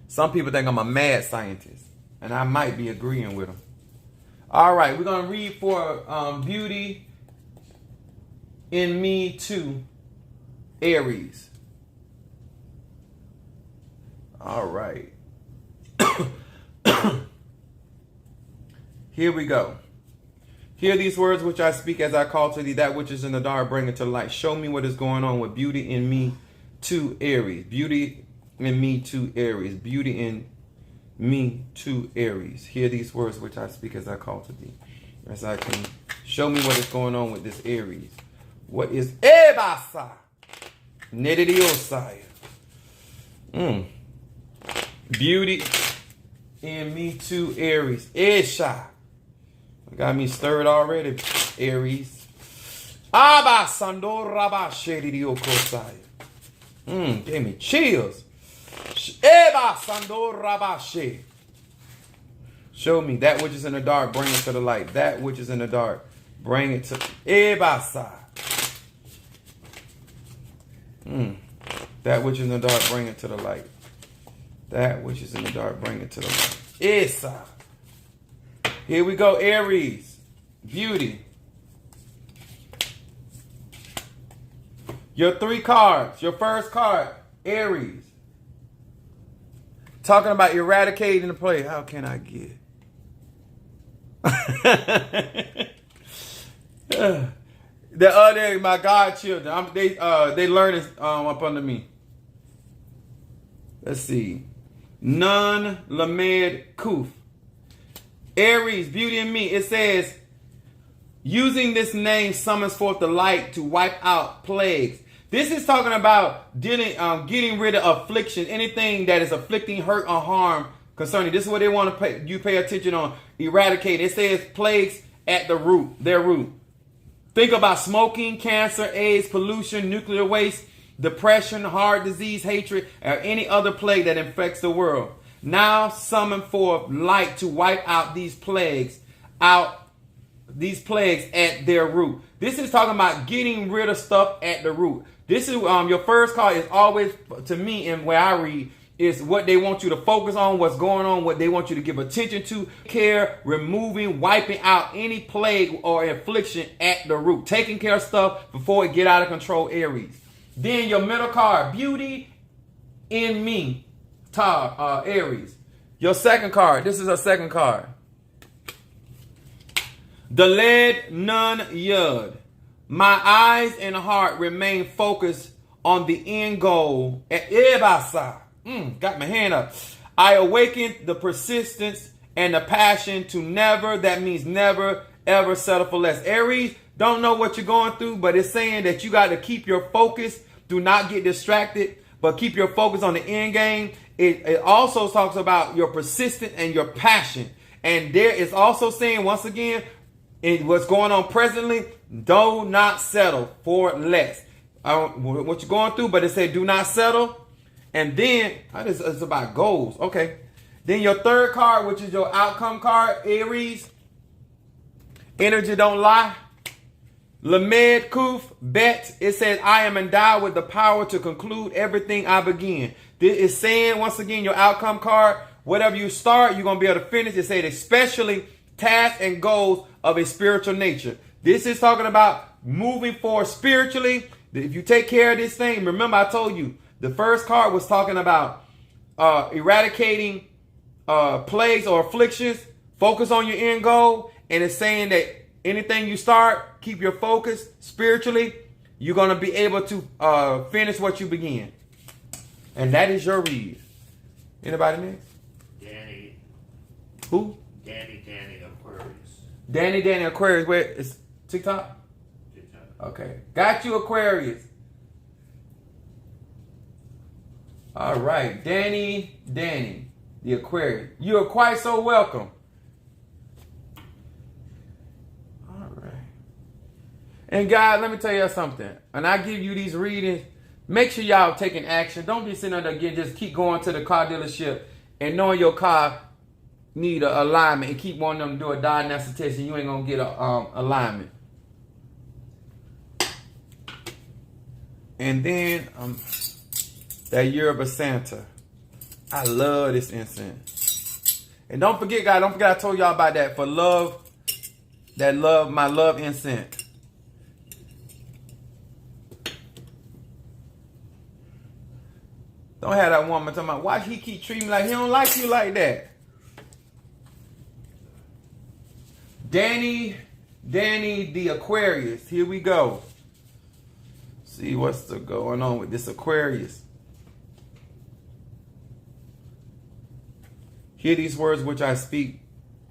Some people think I'm a mad scientist, and I might be agreeing with them. All right, we're gonna read for beauty in me too, Aries. All right. Here we go. Hear these words which I speak as I call to thee, that which is in the dark, bring it to light. Show me what is going on with beauty in me too, Aries. Beauty in me too, Aries. Beauty in me too, Aries. Hear these words which I speak as I call to thee. As I can show me what is going on with this Aries. What is Ebasa? Nedidiosaya. Beauty in me too, Aries. Esha. Got me stirred already, Aries. Abasando rabashedidiokosaya. Gave me chills. Ebasando rabashe. Show me that which is in the dark, bring it to the light. That which is in the dark, bring it to Ebasa. That which is in the dark, bring it to the light. That which is in the dark, bring it to the light. Esa. Here we go, Aries. Beauty. Your 3 cards. Your first card, Aries. Talking about eradicating the play. How can I get? The other, my godchildren, they learning up under me. Let's see. Nun Lamed Kuf. Aries, beauty in me. It says, using this name summons forth the light to wipe out plagues. This is talking about getting rid of affliction, anything that is afflicting hurt or harm concerning. This is what they want to pay attention on. Eradicate. It says plagues at the root, their root. Think about smoking, cancer, AIDS, pollution, nuclear waste, depression, heart disease, hatred, or any other plague that infects the world. Now summon forth light to wipe out these plagues at their root. This is talking about getting rid of stuff at the root. This is your first card is always, to me, and where I read, is what they want you to focus on, what's going on, what they want you to give attention to, care, removing, wiping out any plague or affliction at the root. Taking care of stuff before it get out of control, Aries. Then your middle card, beauty in me, Aries. Your second card, this is a second card. The lead nun yud. My eyes and heart remain focused on the end goal at Ebasa. Got my hand up. I awaken the persistence and the passion to never, that means never, ever settle for less. Aries, don't know what you're going through, but it's saying that you got to keep your focus. Do not get distracted, but keep your focus on the end game. It also talks about your persistence and your passion. And there is also saying, once again, in what's going on presently, do not settle for less. What you're going through, but it said do not settle. And then it's about goals. Okay. Then your third card, which is your outcome card, Aries. Energy don't lie. Lamed Kuf Bet. It says, I am endowed with the power to conclude everything I begin. This is saying, once again, your outcome card, whatever you start, you're going to be able to finish. It said, especially tasks and goals of a spiritual nature. This is talking about moving forward spiritually. If you take care of this thing, remember I told you, the first card was talking about eradicating plagues or afflictions. Focus on your end goal. And it's saying that anything you start, keep your focus spiritually. You're going to be able to finish what you begin. And that is your read. Anybody next? Danny. Who? Danny Aquarius. Danny Aquarius. Where is TikTok? TikTok. Okay. Got you, Aquarius. All right. Danny the Aquarius. You are quite so welcome. And guys, let me tell you something. And I give you these readings. Make sure y'all taking action. Don't be sitting there again. Just keep going to the car dealership and knowing your car need an alignment and keep wanting them to do a diagnostic test and you ain't gonna get a alignment. And then that Yerba Santa. I love this incense. And don't forget, guys. Don't forget I told y'all about that for love. My love incense. Don't have that woman talking about why he keep treating me like he don't like you like that. Danny the Aquarius. Here we go. See what's going on with this Aquarius. Hear these words which I speak,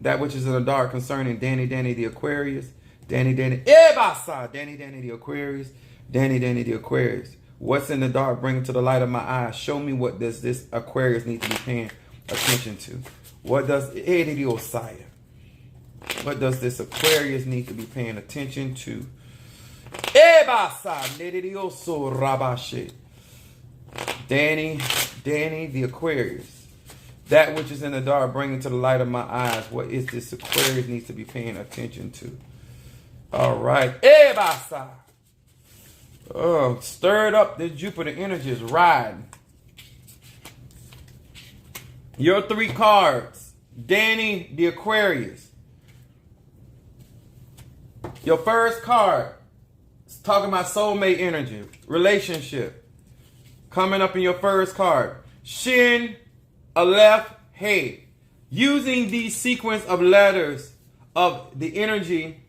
that which is in the dark concerning Danny the Aquarius. Danny Ebasa. Danny the Aquarius. Danny the Aquarius. What's in the dark, bring it to the light of my eyes. Show me what does this Aquarius need to be paying attention to. What does this Aquarius need to be paying attention to? Danny the Aquarius. That which is in the dark, bring it to the light of my eyes. What is this Aquarius needs to be paying attention to? All right. Ebasa. Oh, stirred up. The Jupiter energy is riding. Your three cards. Danny the Aquarius. Your first card is talking about soulmate energy. Relationship. Coming up in your first card. Shin, Aleph, Hey. Using these sequence of letters of the energy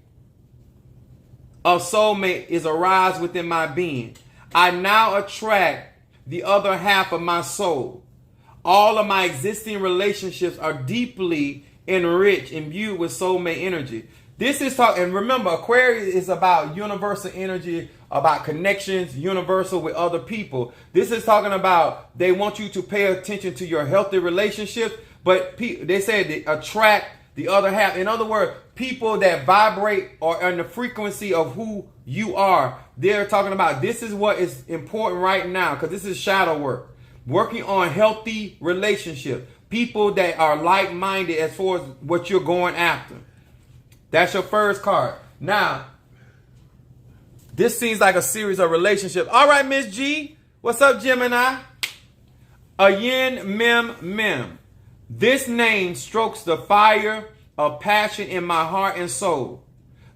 of soulmate is arise within my being. I now attract the other half of my soul. All of my existing relationships are deeply enriched, imbued with soulmate energy. This is talking, and remember, Aquarius is about universal energy, about connections, universal with other people. This is talking about they want you to pay attention to your healthy relationships, but they said they attract the other half. In other words, people that vibrate or on the frequency of who you are. They're talking about this is what is important right now because this is shadow work. Working on healthy relationships. People that are like-minded as far as what you're going after. That's your first card. Now, this seems like a series of relationships. All right, Miss G. What's up, Gemini? Ayin Mem. This name strokes the fire of passion in my heart and soul.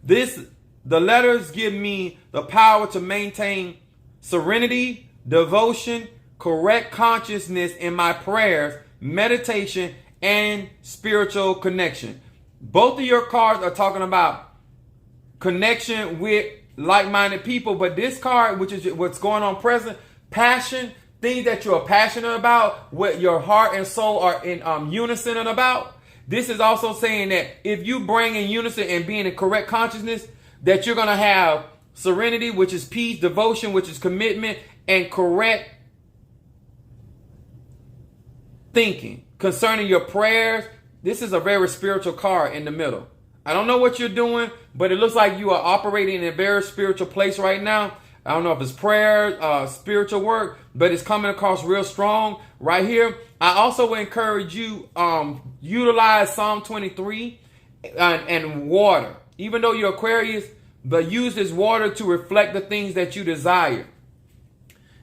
The letters give me the power to maintain serenity, devotion, correct consciousness in my prayers, meditation, and spiritual connection. Both of your cards are talking about connection with like-minded people, but this card, which is what's going on present, passion, things that you're passionate about, what your heart and soul are in unison about. This is also saying that if you bring in unison and being in correct consciousness, that you're going to have serenity, which is peace, devotion, which is commitment, and correct thinking concerning your prayers. This is a very spiritual card in the middle. I don't know what you're doing, but it looks like you are operating in a very spiritual place right now. I don't know if it's prayer, spiritual work, but it's coming across real strong right here. I also would encourage you utilize Psalm 23 and water. Even though you're Aquarius, but use this water to reflect the things that you desire.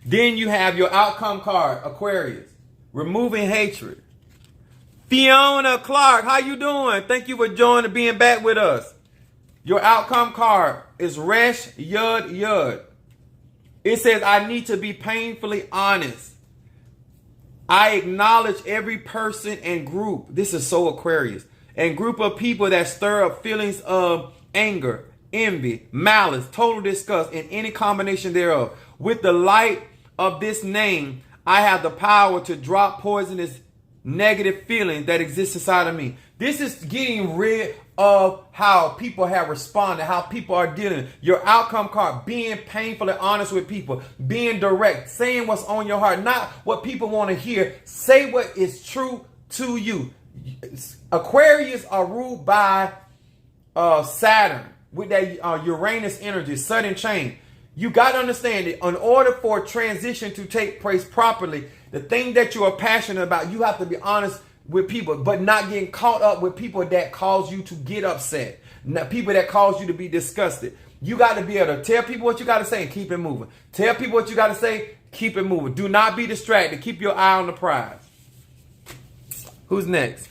Then you have your outcome card, Aquarius, removing hatred. Fiona Clark, how you doing? Thank you for joining and being back with us. Your outcome card is Resh Yud Yud. It says, I need to be painfully honest. I acknowledge every person and group. This is so Aquarius. And group of people that stir up feelings of anger, envy, malice, total disgust, and any combination thereof. With the light of this name, I have the power to drop poisonous negative feelings that exist inside of me. This is getting rid of how people have responded, how people are dealing. Your outcome card, being painfully honest with people, being direct, saying what's on your heart, not what people want to hear. Say what is true to you. Aquarius are ruled by Saturn with that Uranus energy, sudden change. You got to understand that in order for a transition to take place properly, the thing that you are passionate about, you have to be honest with people, but not getting caught up with people that cause you to get upset, people that cause you to be disgusted. You got to be able to tell people what you got to say and keep it moving. Tell people what you got to say, keep it moving. Do not be distracted. Keep your eye on the prize. Who's next?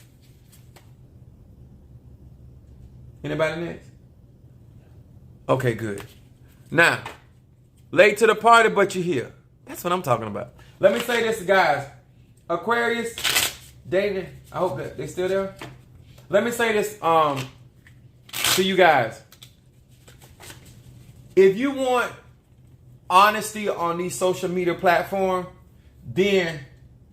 Anybody next? Okay, good. Now, late to the party, but you're here. That's what I'm talking about. Let me say this, guys. Aquarius, David, I hope that they still there. Let me say this to you guys. If you want honesty on these social media platforms, then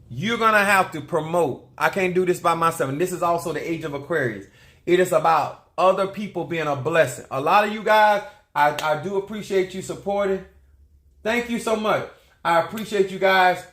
you're going to have to promote. I can't do this by myself. And this is also the age of Aquarius. It is about other people being a blessing. A lot of you guys, I do appreciate you supporting. Thank you so much. I appreciate you guys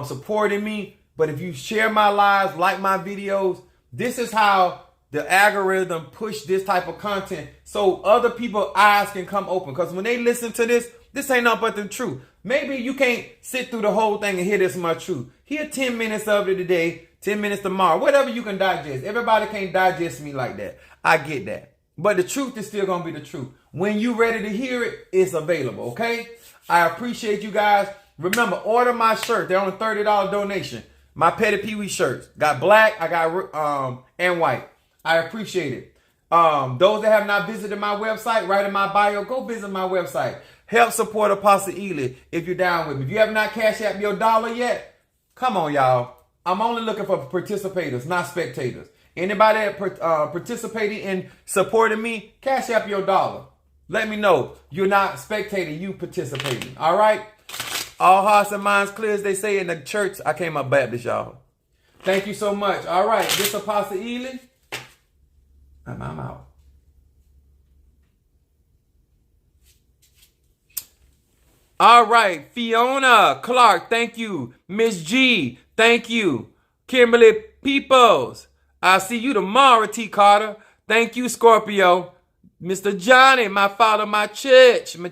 supporting me. But if you share my lives, like my videos, this is how the algorithm push this type of content so other people's eyes can come open. Because when they listen to this, this ain't nothing but the truth. Maybe you can't sit through the whole thing and hear this much truth. Hear 10 minutes of it today, 10 minutes tomorrow, whatever you can digest. Everybody can't digest me like that. I get that. But the truth is still going to be the truth. When you ready to hear it, it's available, okay? I appreciate you guys. Remember, order my shirt. They're on a $30 donation. My Petty Pee Wee shirts. Got black, I got and white. I appreciate it. Those that have not visited my website, right in my bio, go visit my website. Help support Apostle Ely if you're down with me. If you have not cashed out your dollar yet, come on, y'all. I'm only looking for participators, not spectators. Anybody that participating in supporting me, cash out your dollar. Let me know you're not spectating, you participating. All right? All hearts and minds clear, as they say in the church. I came up Baptist, y'all. Thank you so much. All right, this Apostle Ely. I'm out. All right, Fiona Clark, thank you. Miss G, thank you. Kimberly Peoples, I'll see you tomorrow, T. Carter. Thank you, Scorpio. Mr. Johnny, my father, my church, my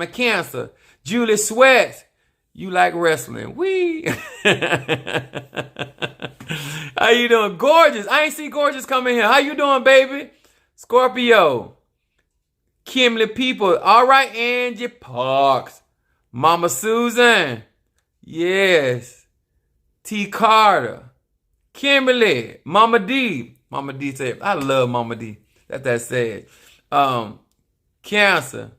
cancer. Julie Sweat, you like wrestling. Wee. How you doing? Gorgeous. I ain't see Gorgeous coming here. How you doing, baby? Scorpio. Kimberly People. All right, Angie Parks. Mama Susan. Yes. T. Carter. Kimberly. Mama D. Mama D said, I love Mama D. That's that sad. Cancer.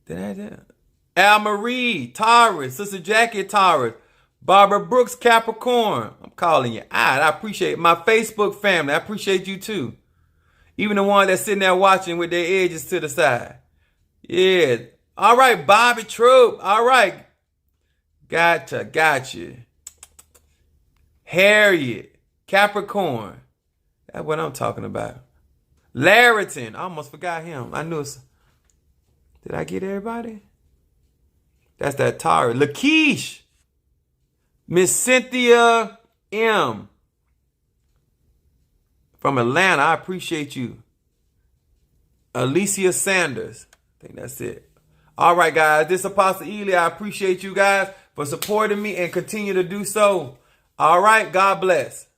Did I do that? Al Marie, Taurus, Sister Jackie, Taurus, Barbara Brooks, Capricorn. I'm calling you out. I appreciate my Facebook family. I appreciate you too. Even the one that's sitting there watching with their edges to the side. Yeah. All right, Bobby Troop. All right. Gotcha. Harriet, Capricorn. That's what I'm talking about. Larrington. I almost forgot him. I knew it's... Did I get everybody? That's that Tara. Lakeisha. Miss Cynthia M. From Atlanta, I appreciate you. Alicia Sanders. I think that's it. All right, guys. This is Apostle Ely. I appreciate you guys for supporting me and continue to do so. All right. God bless.